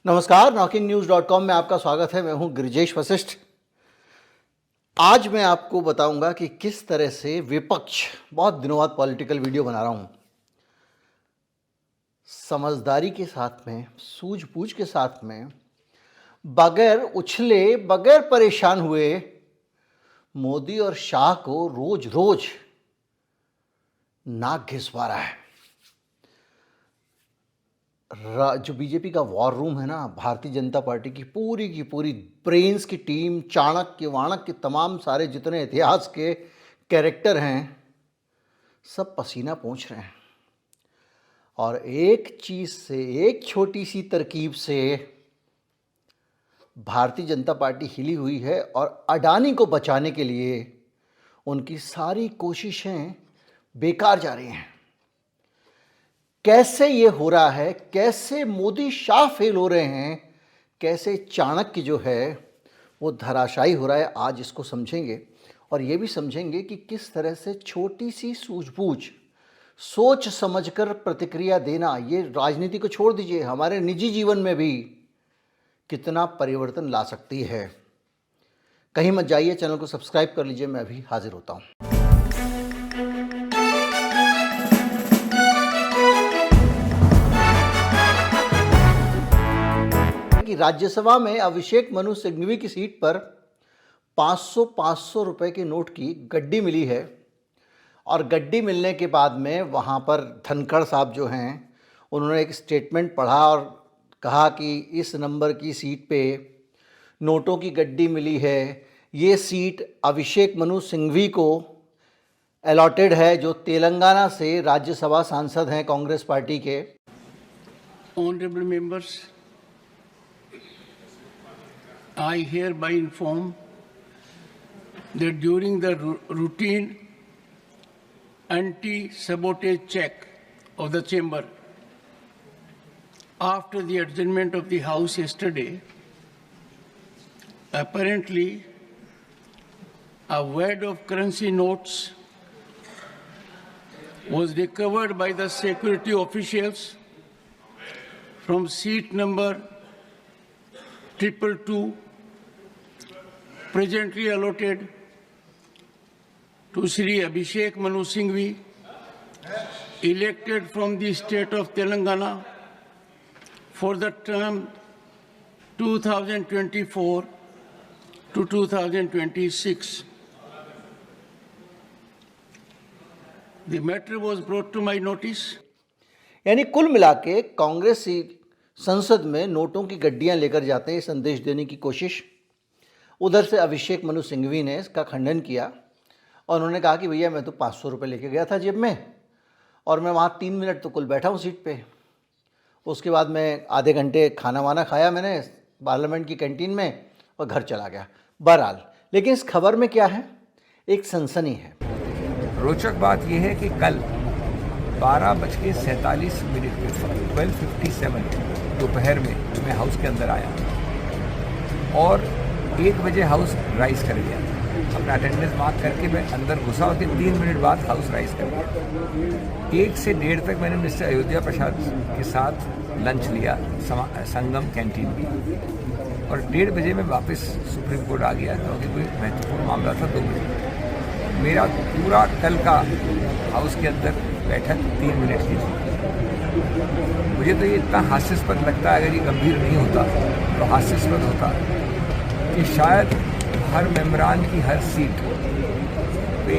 नमस्कार, knockingnewz.com में आपका स्वागत है। मैं हूं गिरिजेश वशिष्ठ। आज मैं आपको बताऊंगा कि किस तरह से विपक्ष, बहुत दिनों बाद पॉलिटिकल वीडियो बना रहा हूं, समझदारी के साथ में, सूझबूझ के साथ में, बगैर उछले, बगैर परेशान हुए मोदी और शाह को रोज रोज नाक घिसवा रहा है। जो बीजेपी का वॉर रूम है ना, भारतीय जनता पार्टी की पूरी ब्रेन्स की टीम, चाणक्य वाणक्य तमाम सारे जितने इतिहास के कैरेक्टर हैं, सब पसीना पोंछ रहे हैं। और एक चीज़ से, एक छोटी सी तरकीब से भारतीय जनता पार्टी हिली हुई है और अडानी को बचाने के लिए उनकी सारी कोशिशें बेकार जा रही हैं। कैसे ये हो रहा है, कैसे मोदी शाह फेल हो रहे हैं, कैसे चाणक्य जो है वो धराशायी हो रहा है, आज इसको समझेंगे। और ये भी समझेंगे कि किस तरह से छोटी सी सूझबूझ, सोच समझकर प्रतिक्रिया देना, ये राजनीति को छोड़ दीजिए, हमारे निजी जीवन में भी कितना परिवर्तन ला सकती है। कहीं मत जाइए, चैनल को सब्सक्राइब कर लीजिए। मैं अभी हाजिर होता हूँ। कि राज्यसभा में अभिषेक मनु सिंघवी की सीट पर 500 रुपए के नोट की गड्डी मिली है। और गड्डी मिलने के बाद में वहाँ पर धनखड़ साहब जो हैं, उन्होंने एक स्टेटमेंट पढ़ा और कहा कि इस नंबर की सीट पे नोटों की गड्डी मिली है। ये सीट अभिषेक मनु सिंघवी को अलॉटेड है, जो तेलंगाना से राज्यसभा सांसद हैं कांग्रेस पार्टी के। Honorable members, I hereby inform that during the routine anti-sabotage check of the chamber after the adjournment of the House yesterday, apparently a wad of currency notes was recovered by the security officials from seat number 222, presently allotted to Shri Abhishek Manu Singhvi, elected from the state of Telangana for the term 2024 to 2026. The matter was brought to my notice. यानी कुल मिला के कांग्रेस संसद में नोटों की गड्डियां लेकर जाते हैं, संदेश देने की कोशिश। उधर से अभिषेक मनु सिंघवी ने इसका खंडन किया और उन्होंने कहा कि भैया मैं तो 500 रुपये लेके गया था जेब में और मैं वहाँ 3 मिनट तो कुल बैठा हूँ सीट पे। उसके बाद मैं आधे घंटे खाना वाना खाया मैंने पार्लियामेंट की कैंटीन में और घर चला गया। बहरहाल, लेकिन इस खबर में क्या है, एक सनसनी है। रोचक बात यह है कि कल 12:47 पे 12:57 दोपहर में मैं हाउस के अंदर आया और 1 बजे हाउस राइज कर गया। अपना अटेंडेंस मार्क करके मैं अंदर घुसा और 3 मिनट बाद हाउस राइज कर गया। 1 से 1:30 तक मैंने मिस्टर अयोध्या प्रसाद के साथ लंच लिया संगम कैंटीन में और 1:30 बजे मैं वापस सुप्रीम कोर्ट आ गया क्योंकि कोई महत्वपूर्ण मामला था। 2 बजे मेरा पूरा कल का हाउस के अंदर बैठक 3 मिनट की थी। मुझे तो ये इतना हास्यास्पद लगता है, अगर ये गंभीर नहीं होता तो हास्यास्पद होता कि शायद हर मेंबरान की हर सीट पे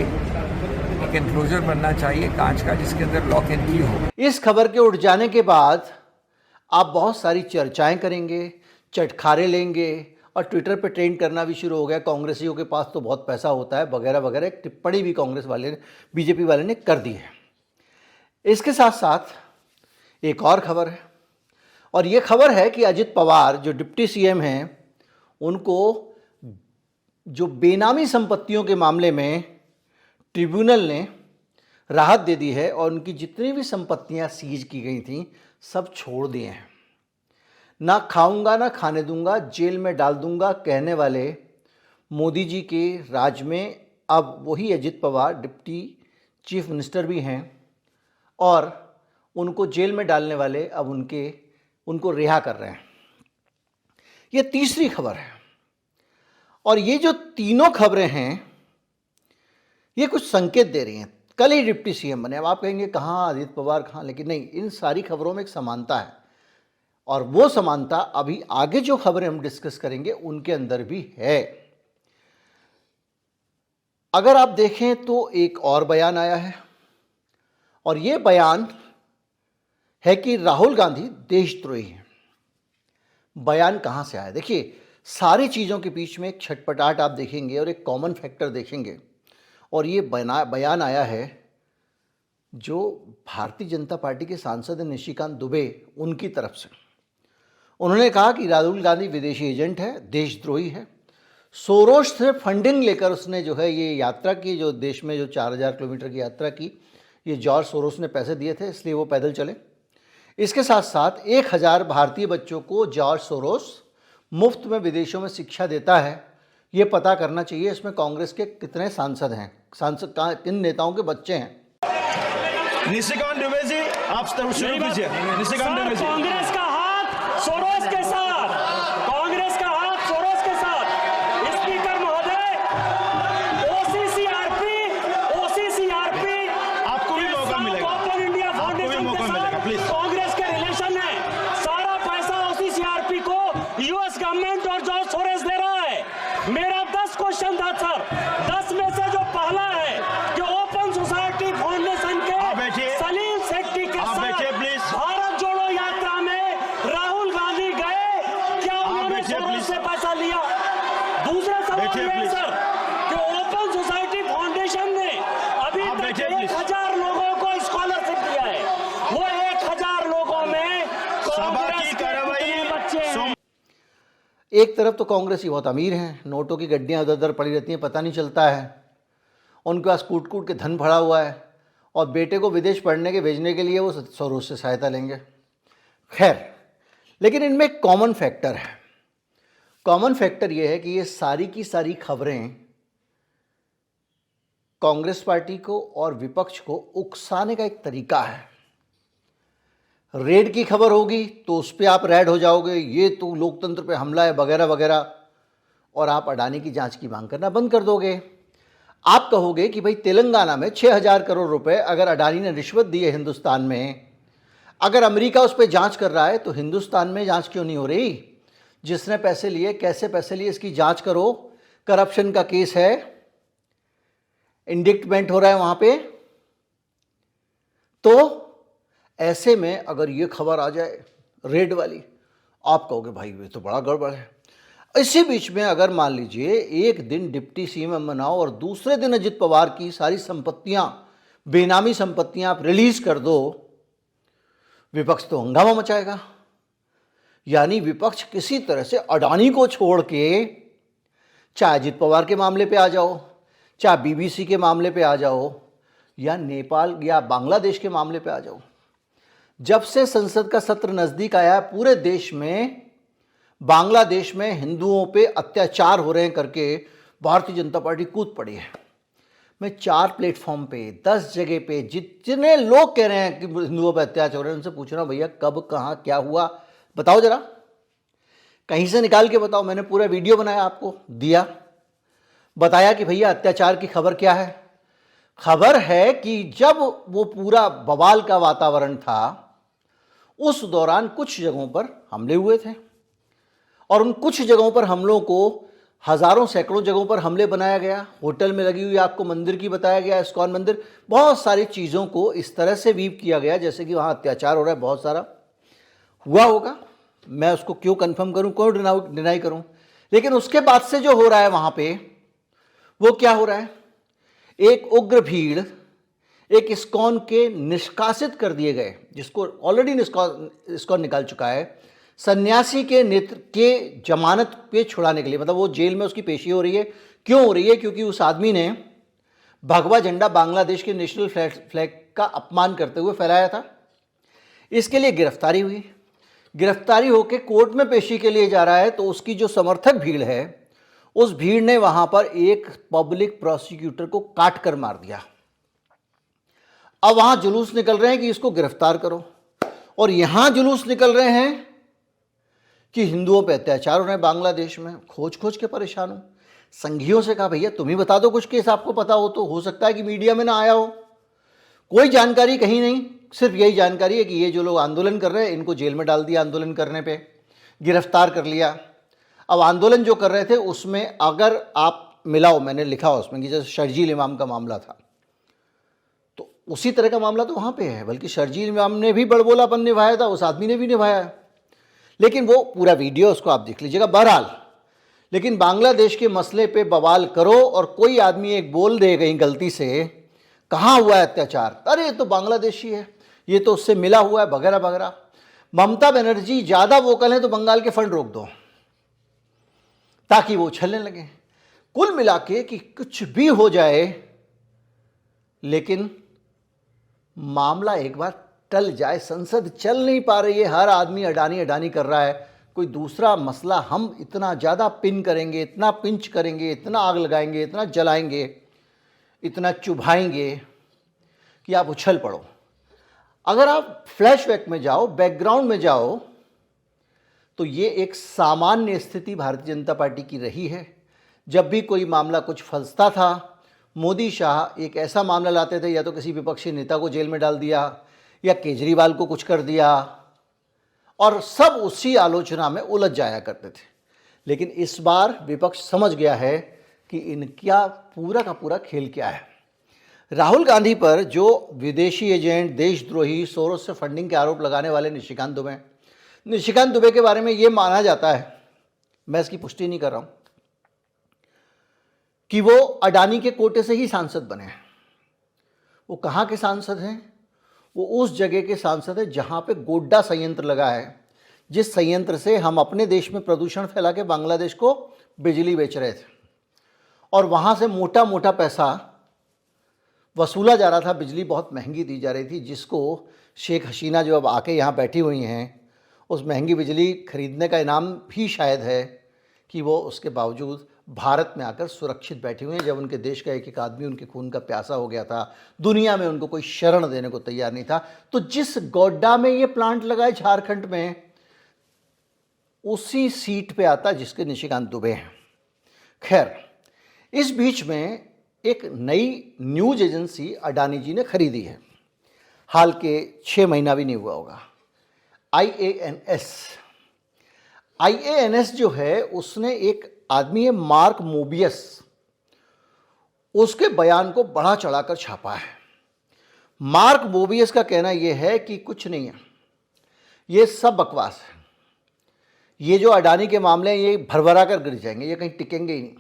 एक एनक्लोजर बनना चाहिए कांच का, जिसके अंदर लॉक एंड की हो। इस खबर के उठ जाने के बाद आप बहुत सारी चर्चाएं करेंगे, चटखारे लेंगे और ट्विटर पे ट्रेंड करना भी शुरू हो गया। कांग्रेसियों के पास तो बहुत पैसा होता है वगैरह वगैरह। एक टिप्पणी भी कांग्रेस वाले ने, बीजेपी वाले ने कर दी है। इसके साथ साथ एक और खबर है और ये खबर है कि अजित पवार जो डिप्टी सीएम हैं, उनको जो बेनामी संपत्तियों के मामले में ट्रिब्यूनल ने राहत दे दी है और उनकी जितनी भी संपत्तियां सीज की गई थी सब छोड़ दिए हैं। ना खाऊंगा ना खाने दूंगा, जेल में डाल दूंगा कहने वाले मोदी जी के राज में अब वही Ajit Pawar deputy chief minister भी हैं और उनको जेल में डालने वाले अब उनको रिहा कर रहे हैं। ये तीसरी खबर है। और ये जो तीनों खबरें हैं ये कुछ संकेत दे रही हैं। कल ही डिप्टी सीएम बने। अब आप कहेंगे कहाँ आदित्य पवार कहाँ, लेकिन नहीं, इन सारी खबरों में एक समानता है और वो समानता अभी आगे जो खबरें हम डिस्कस करेंगे उनके अंदर भी है। अगर आप देखें तो एक और बयान आया है और ये बयान है कि राहुल गांधी देशद्रोही हैं। बयान कहाँ से आया? देखिए, सारी चीज़ों के बीच में एक छटपटाहट आप देखेंगे और एक कॉमन फैक्टर देखेंगे। और ये बयान आया है जो भारतीय जनता पार्टी के सांसद निशिकांत दुबे, उनकी तरफ से। उन्होंने कहा कि राहुल गांधी विदेशी एजेंट है, देशद्रोही है। सोरोस से फंडिंग लेकर उसने जो है ये यात्रा की, जो देश में जो 4000 किलोमीटर की यात्रा की, ये जॉर्ज सोरोस ने पैसे दिए थे, इसलिए वो पैदल चले। इसके साथ साथ 1000 भारतीय बच्चों को जॉर्ज सोरोस मुफ्त में विदेशों में शिक्षा देता है। ये पता करना चाहिए इसमें कांग्रेस के कितने सांसद हैं, किन नेताओं के बच्चे हैं। निशिकांत दुबे जी, आप शुरू कीजिए। निशिकांत दुबे जी, कांग्रेस का हाथ सोरोस के साथ, कांग्रेस का हाथ सोरोस के साथ। स्पीकर महोदय, ओसीसीआरपी आपको भी मौका मिलेगा, ओपन इंडिया आपको भी फाउंडेशन मौका के मिलेगा, साथ प्लीज। कांग्रेस के रिलेशन है। सारा पैसा ओसीसीआरपी को यूएस गवर्नमेंट और जॉर्ज सोरोस दे रहा है। मेरा 10 क्वेश्चन था सर, 10 में से जो पहला है कि ओपन सोसाइटी फाउंडेशन के सलीम शेट्टी के साथ प्लीज। भारत जोड़ो यात्रा में राहुल गांधी गए, क्या उन्होंने सोरोस से पैसा लिया? दूसरा सवाल ये है सर कि ओपन सोसाइटी फाउंडेशन ने अभी तक 1000 लोगों को स्कॉलरशिप दिया है। वो 1000 लोगों में कांग्रेस के कितने बच्चे हैं? एक तरफ तो कांग्रेसी बहुत अमीर हैं, नोटों की गड्डियाँ उधर उधर पड़ी रहती हैं, पता नहीं चलता है। उनके पास कूट कूट के धन भरा हुआ है और बेटे को विदेश पढ़ने के भेजने के लिए वो सोरोस से सहायता लेंगे। खैर, लेकिन इनमें एक कॉमन फैक्टर है। कॉमन फैक्टर ये है कि ये सारी की सारी खबरें कांग्रेस पार्टी को और विपक्ष को उकसाने का एक तरीका है। रेड की खबर होगी तो उस पर आप रेड हो जाओगे, ये तो लोकतंत्र पे हमला है वगैरह वगैरह, और आप अडानी की जांच की मांग करना बंद कर दोगे। आप कहोगे कि भाई तेलंगाना में 6000 करोड़ रुपए अगर अडानी ने रिश्वत दी है हिंदुस्तान में, अगर अमेरिका उस पर जांच कर रहा है तो हिंदुस्तान में जांच क्यों नहीं हो रही? जिसने पैसे लिए, कैसे पैसे लिए, इसकी जांच करो। करप्शन का केस है, इंडिक्टमेंट हो रहा है वहाँ पे। तो ऐसे में अगर ये खबर आ जाए रेड वाली, आप कहोगे भाई ये तो बड़ा गड़बड़ है। इसी बीच में अगर मान लीजिए एक दिन डिप्टी सीएम बनाओ और दूसरे दिन अजित पवार की सारी संपत्तियां, बेनामी संपत्तियां आप रिलीज कर दो, विपक्ष तो हंगामा मचाएगा। यानी विपक्ष किसी तरह से अडानी को छोड़ के, चाहे अजित पवार के मामले पे आ जाओ, चाहे बीबीसी के मामले पे आ जाओ, या नेपाल या बांग्लादेश के मामले पे आ जाओ, जब से संसद का सत्र नजदीक आया पूरे देश में बांग्लादेश में हिंदुओं पे अत्याचार हो रहे हैं करके भारतीय जनता पार्टी कूद पड़ी है। मैं 4 प्लेटफॉर्म पे 10 जगह पे जितने लोग कह रहे हैं कि हिंदुओं पे अत्याचार हो रहे हैं, उनसे पूछ रहा हूं भैया कब कहाँ क्या हुआ बताओ जरा, कहीं से निकाल के बताओ। मैंने पूरा वीडियो बनाया, आपको दिया, बताया कि भैया अत्याचार की खबर क्या है। खबर है कि जब वो पूरा बवाल का वातावरण था उस दौरान कुछ जगहों पर हमले हुए थे और उन कुछ जगहों पर हमलों को हज़ारों सैकड़ों जगहों पर हमले बनाया गया। होटल में लगी हुई आग को मंदिर की बताया गया, इस्कॉन मंदिर, बहुत सारी चीज़ों को इस तरह से वीव किया गया जैसे कि वहाँ अत्याचार हो रहा है। बहुत सारा हुआ होगा, मैं उसको क्यों कंफर्म करूँ, क्यों डिनाई करूँ। लेकिन उसके बाद से जो हो रहा है वहाँ पे, वो क्या हो रहा है, एक उग्र भीड़, एक इस्कॉन के निष्कासित कर दिए गए, जिसको ऑलरेडी इस्कॉन निकाल चुका है, सन्यासी के नेतृत्व के जमानत पे छुड़ाने के लिए, मतलब वो जेल में उसकी पेशी हो रही है। क्यों हो रही है? क्योंकि उस आदमी ने भगवा झंडा बांग्लादेश के नेशनल फ्लैग का अपमान करते हुए फहराया था। इसके लिए गिरफ्तारी हुई, गिरफ्तारी होकर कोर्ट में पेशी के लिए जा रहा है, तो उसकी जो समर्थक भीड़ है, उस भीड़ ने वहां पर एक पब्लिक प्रोसिक्यूटर को काट कर मार दिया। अब वहां जुलूस निकल रहे हैं कि इसको गिरफ्तार करो, और यहां जुलूस निकल रहे हैं कि हिंदुओं पे अत्याचार हो रहे हैं बांग्लादेश में। खोज खोज के परेशान हूँ। संघियों से कहा भैया तुम ही बता दो कुछ केस आपको पता हो तो, हो सकता है कि मीडिया में ना आया हो। कोई जानकारी कहीं नहीं, सिर्फ यही जानकारी है कि ये जो लोग आंदोलन कर रहे हैं इनको जेल में डाल दिया, आंदोलन करने पे गिरफ्तार कर लिया। अब आंदोलन जो कर रहे थे उसमें अगर आप मिलाओ, मैंने लिखा उसमें कि जैसे शर्जील इमाम का मामला था तो उसी तरह का मामला तो वहाँ पे है, बल्कि शर्जील इमाम ने भी बड़बोलापन निभाया था, उस आदमी ने भी निभाया है। लेकिन वो पूरा वीडियो उसको आप देख लीजिएगा। बहरहाल, लेकिन बांग्लादेश के मसले पे बवाल करो और कोई आदमी एक बोल दे कहीं गलती से कहाँ हुआ है अत्याचार, अरे ये तो बांग्लादेशी है, ये तो उससे मिला हुआ है, वगैरह वगैरह। ममता बनर्जी ज़्यादा वोकल हैं तो बंगाल के फंड रोक दो ताकि वो उछलने लगे। कुल मिला के कि कुछ भी हो जाए लेकिन मामला एक बार टल जाए। संसद चल नहीं पा रही है, हर आदमी अडानी अडानी कर रहा है। कोई दूसरा मसला हम इतना ज़्यादा पिन करेंगे, इतना पिंच करेंगे, इतना आग लगाएंगे, इतना जलाएंगे, इतना चुभाएंगे कि आप उछल पड़ो। अगर आप फ्लैशबैक में जाओ, बैकग्राउंड में जाओ, तो ये एक सामान्य स्थिति भारतीय जनता पार्टी की रही है। जब भी कोई मामला कुछ फंसता था, मोदी शाह एक ऐसा मामला लाते थे, या तो किसी विपक्षी नेता को जेल में डाल दिया या केजरीवाल को कुछ कर दिया, और सब उसी आलोचना में उलझ जाया करते थे। लेकिन इस बार विपक्ष समझ गया है कि इनका पूरा का पूरा खेल क्या है। राहुल गांधी पर जो विदेशी एजेंट, देशद्रोही, सोरोस से फंडिंग के आरोप लगाने वाले निशिकांत दुबे के बारे में ये माना जाता है, मैं इसकी पुष्टि नहीं कर रहा हूं, कि वो अडानी के कोटे से ही सांसद बने हैं। वो कहाँ के सांसद हैं? वो उस जगह के सांसद हैं जहाँ पे गोड्डा संयंत्र लगा है, जिस संयंत्र से हम अपने देश में प्रदूषण फैला के बांग्लादेश को बिजली बेच रहे थे, और वहाँ से मोटा मोटा पैसा वसूला जा रहा था। बिजली बहुत महंगी दी जा रही थी, जिसको शेख हसीना जो अब आके यहाँ बैठी हुई हैं, उस महंगी बिजली खरीदने का इनाम भी शायद है कि वो उसके बावजूद भारत में आकर सुरक्षित बैठी हुई हैं। जब उनके देश का एक एक आदमी उनके खून का प्यासा हो गया था, दुनिया में उनको कोई शरण देने को तैयार नहीं था। तो जिस गोड्डा में ये प्लांट लगाए झारखंड में, उसी सीट पे आता जिसके निशिकांत दुबे हैं। खैर, इस बीच में एक नई न्यूज एजेंसी अडानी जी ने खरीदी है, हाल के 6 महीना भी नहीं हुआ होगा, IANS जो है, उसने एक आदमी है मार्क मोबियस, उसके बयान को बढ़ा चढ़ाकर छापा है। मार्क मोबियस का कहना यह है कि कुछ नहीं है, ये सब बकवास है, ये जो अडानी के मामले हैं ये भरभरा कर गिर जाएंगे, ये कहीं टिकेंगे ही नहीं।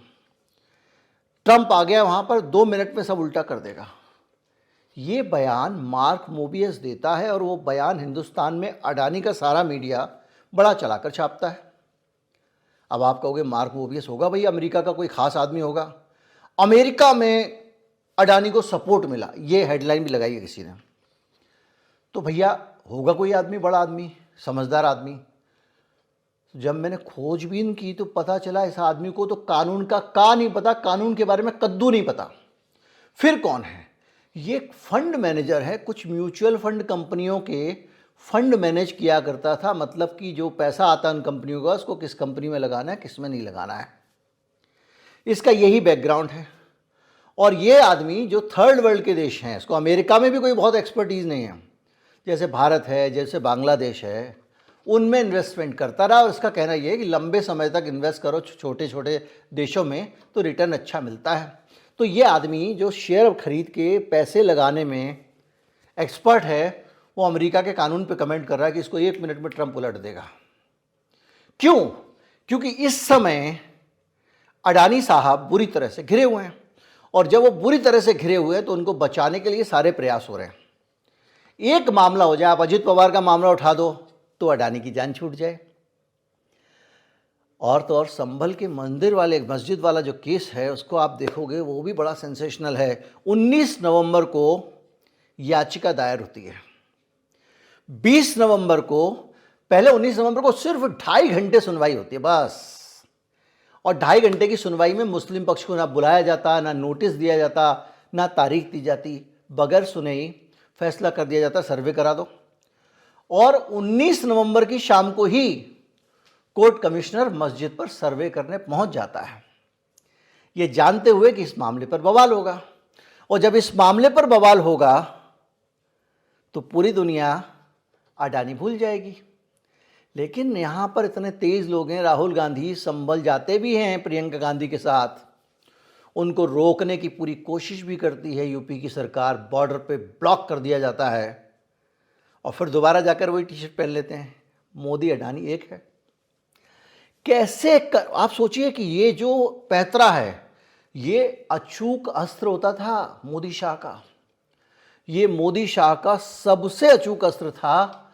ट्रंप आ गया वहाँ पर, 2 मिनट में सब उल्टा कर देगा। ये बयान मार्क मोबियस देता है, और वो बयान हिंदुस्तान में अडानी का सारा मीडिया बड़ा चलाकर छापता है। अब आप कहोगे मार्क मोबियस होगा भाई अमेरिका का कोई ख़ास आदमी होगा, अमेरिका में अडानी को सपोर्ट मिला, ये हेडलाइन भी लगाई है किसी ने, तो भैया होगा कोई आदमी, बड़ा आदमी, समझदार आदमी। जब मैंने खोजबीन की तो पता चला इस आदमी को तो कानून का नहीं पता, कानून के बारे में कद्दू नहीं पता। फिर कौन है? ये एक फंड मैनेजर है, कुछ म्यूचुअल फंड कंपनियों के फंड मैनेज किया करता था, मतलब कि जो पैसा आता है उन कंपनियों का, उसको किस कंपनी में लगाना है, किस में नहीं लगाना है, इसका यही बैकग्राउंड है। और ये आदमी जो थर्ड वर्ल्ड के देश हैं, इसको अमेरिका में भी कोई बहुत एक्सपर्टीज़ नहीं है, जैसे भारत है, जैसे बांग्लादेश है, उनमें इन्वेस्टमेंट करता रहा। और इसका कहना यह है कि लंबे समय तक इन्वेस्ट करो छोटे छोटे देशों में तो रिटर्न अच्छा मिलता है। तो ये आदमी जो शेयर खरीद के पैसे लगाने में एक्सपर्ट है, वो अमेरिका के कानून पे कमेंट कर रहा है कि इसको 1 मिनट में ट्रंप उलट देगा। क्यों? क्योंकि इस समय अडानी साहब बुरी तरह से घिरे हुए हैं, और जब वो बुरी तरह से घिरे हुए हैं तो उनको बचाने के लिए सारे प्रयास हो रहे हैं। एक मामला हो जाए, आप अजित पवार का मामला उठा दो तो अडानी की जान छूट जाए। और तो और संभल के मस्जिद वाला जो केस है उसको आप देखोगे, वो भी बड़ा सेंसेशनल है। 19 नवंबर को याचिका दायर होती है, 20 नवंबर को, पहले 19 नवंबर को सिर्फ 2.5 घंटे सुनवाई होती है बस, और 2.5 घंटे की सुनवाई में मुस्लिम पक्ष को ना बुलाया जाता, ना नोटिस दिया जाता, ना तारीख दी जाती, बगैर सुने ही फैसला कर दिया जाता सर्वे करा दो। और 19 नवंबर की शाम को ही कोर्ट कमिश्नर मस्जिद पर सर्वे करने पहुंच जाता है, ये जानते हुए कि इस मामले पर बवाल होगा, और जब इस मामले पर बवाल होगा तो पूरी दुनिया अडानी भूल जाएगी। लेकिन यहाँ पर इतने तेज लोग हैं, राहुल गांधी संभल जाते भी हैं प्रियंका गांधी के साथ, उनको रोकने की पूरी कोशिश भी करती है यूपी की सरकार, बॉर्डर पे ब्लॉक कर दिया जाता है और फिर दोबारा जाकर वही टी शर्ट पहन लेते हैं। मोदी अडानी एक है। आप सोचिए कि ये जो पैतरा है, ये अचूक अस्त्र होता था मोदी शाह का। ये मोदी शाह का सबसे अचूक अस्त्र था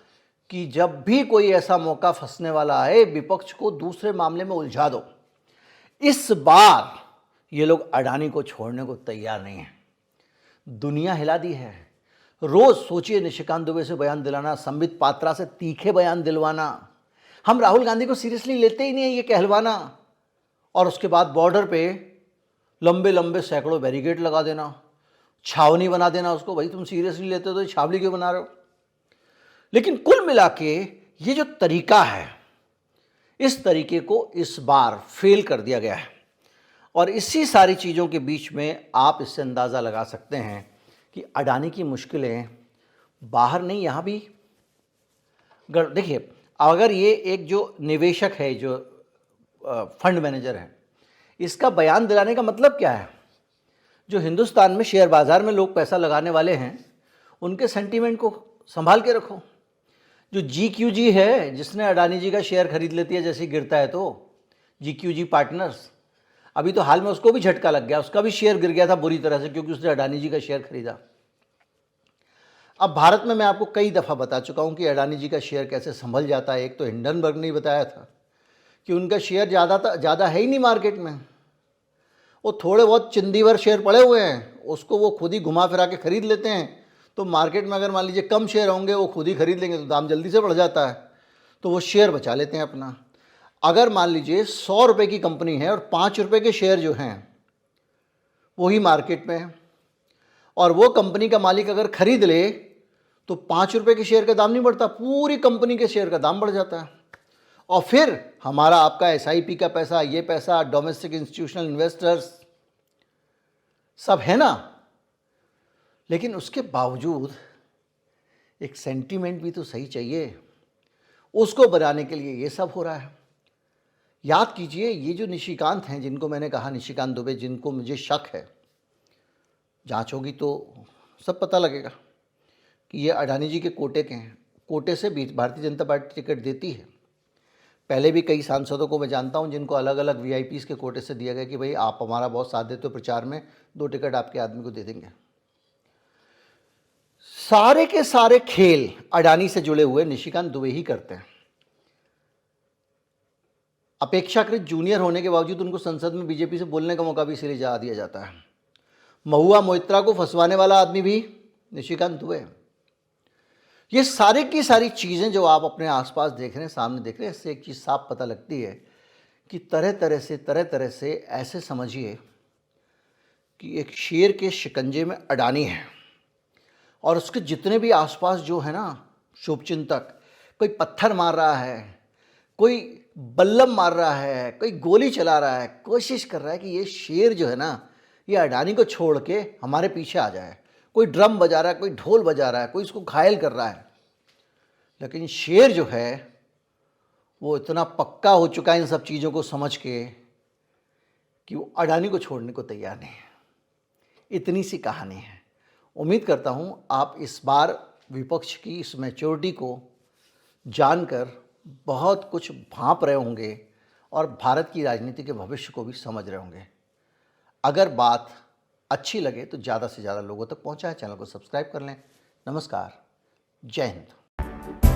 कि जब भी कोई ऐसा मौका फंसने वाला आए, विपक्ष को दूसरे मामले में उलझा दो। इस बार ये लोग अडानी को छोड़ने को तैयार नहीं है। दुनिया हिला दी है। रोज सोचिए, निशिकांत दुबे से बयान दिलाना, संबित पात्रा से तीखे बयान दिलवाना, हम राहुल गांधी को सीरियसली लेते ही नहीं है ये कहलवाना, और उसके बाद बॉर्डर पे लंबे लंबे सैकड़ों बैरिकेड लगा देना, छावनी बना देना उसको। भाई तुम सीरियसली लेते हो तो छावनी क्यों बना रहे हो? लेकिन कुल मिला के ये जो तरीका है, इस तरीके को इस बार फेल कर दिया गया है। और इसी सारी चीज़ों के बीच में आप इससे अंदाज़ा लगा सकते हैं कि अडानी की मुश्किलें बाहर नहीं, यहाँ भी। देखिए, अगर ये एक जो निवेशक है, जो फंड मैनेजर है, इसका बयान दिलाने का मतलब क्या है? जो हिंदुस्तान में शेयर बाज़ार में लोग पैसा लगाने वाले हैं, उनके सेंटीमेंट को संभाल के रखो। जो GQG है, जिसने अडानी जी का शेयर खरीद लेती है जैसे गिरता है, तो GQG पार्टनर्स, अभी तो हाल में उसको भी झटका लग गया, उसका भी शेयर गिर गया था बुरी तरह से, क्योंकि उसने अडानी जी का शेयर खरीदा। अब भारत में मैं आपको कई दफ़ा बता चुका हूं कि अडानी जी का शेयर कैसे संभल जाता है। एक तो हिंडनबर्ग ने बताया था कि उनका शेयर ज़्यादा है ही नहीं मार्केट में, वो थोड़े बहुत चिंदीवर शेयर पड़े हुए हैं, उसको वो खुद ही घुमा फिरा के खरीद लेते हैं। तो मार्केट में अगर मान लीजिए कम शेयर होंगे, वो खुद ही खरीद लेंगे तो दाम जल्दी से बढ़ जाता है, तो वो शेयर बचा लेते हैं अपना। अगर मान लीजिए 100 रुपये की कंपनी है और 5 रुपये के शेयर जो हैं वही मार्केट में है, और वो कंपनी का मालिक अगर खरीद ले तो 5 रुपये के शेयर का दाम नहीं बढ़ता, पूरी कंपनी के शेयर का दाम बढ़ जाता है। और फिर हमारा आपका SIP का पैसा, ये पैसा, डोमेस्टिक इंस्टीट्यूशनल इन्वेस्टर्स सब है ना। लेकिन उसके बावजूद एक सेंटीमेंट भी तो सही चाहिए, उसको बनाने के लिए ये सब हो रहा है। याद कीजिए, ये जो निशिकांत हैं, जिनको मैंने कहा निशिकांत दुबे, जिनको मुझे शक है, जांच होगी तो सब पता लगेगा कि ये अडानी जी के कोटे के हैं। कोटे से भारतीय जनता पार्टी टिकट देती है। पहले भी कई सांसदों को मैं जानता हूं जिनको अलग अलग VIPs के कोटे से दिया गया कि भाई आप हमारा बहुत साथ देते हो प्रचार में, 2 टिकट आपके आदमी को दे देंगे। सारे के सारे खेल अडानी से जुड़े हुए निशिकांत दुबे ही करते हैं। अपेक्षाकृत जूनियर होने के बावजूद उनको संसद में बीजेपी से बोलने का मौका भी इसलिए जा दिया जाता है। महुआ मोइत्रा को फंसवाने वाला आदमी भी निशिकांत दुबे। ये सारी की सारी चीज़ें जो आप अपने आसपास देख रहे हैं, सामने देख रहे हैं, इससे एक चीज़ साफ पता लगती है कि तरह तरह से ऐसे समझिए कि एक शेर के शिकंजे में अडानी है, और उसके जितने भी आसपास जो है ना शुभचिंतक, कोई पत्थर मार रहा है, कोई बल्लम मार रहा है, कोई गोली चला रहा है, कोशिश कर रहा है कि ये शेर जो है ना, ये अडानी को छोड़ के हमारे पीछे आ जाए। कोई ड्रम बजा रहा है, कोई ढोल बजा रहा है, कोई इसको घायल कर रहा है। लेकिन शेर जो है वो इतना पक्का हो चुका है इन सब चीज़ों को समझ के कि वो अडानी को छोड़ने को तैयार नहीं है। इतनी सी कहानी है। उम्मीद करता हूँ आप इस बार विपक्ष की इस मैच्योरिटी को जानकर बहुत कुछ भांप रहे होंगे और भारत की राजनीति के भविष्य को भी समझ रहे होंगे। अगर बात अच्छी लगे तो ज़्यादा से ज़्यादा लोगों तक पहुँचाएं, चैनल को सब्सक्राइब कर लें। नमस्कार, जय हिंद।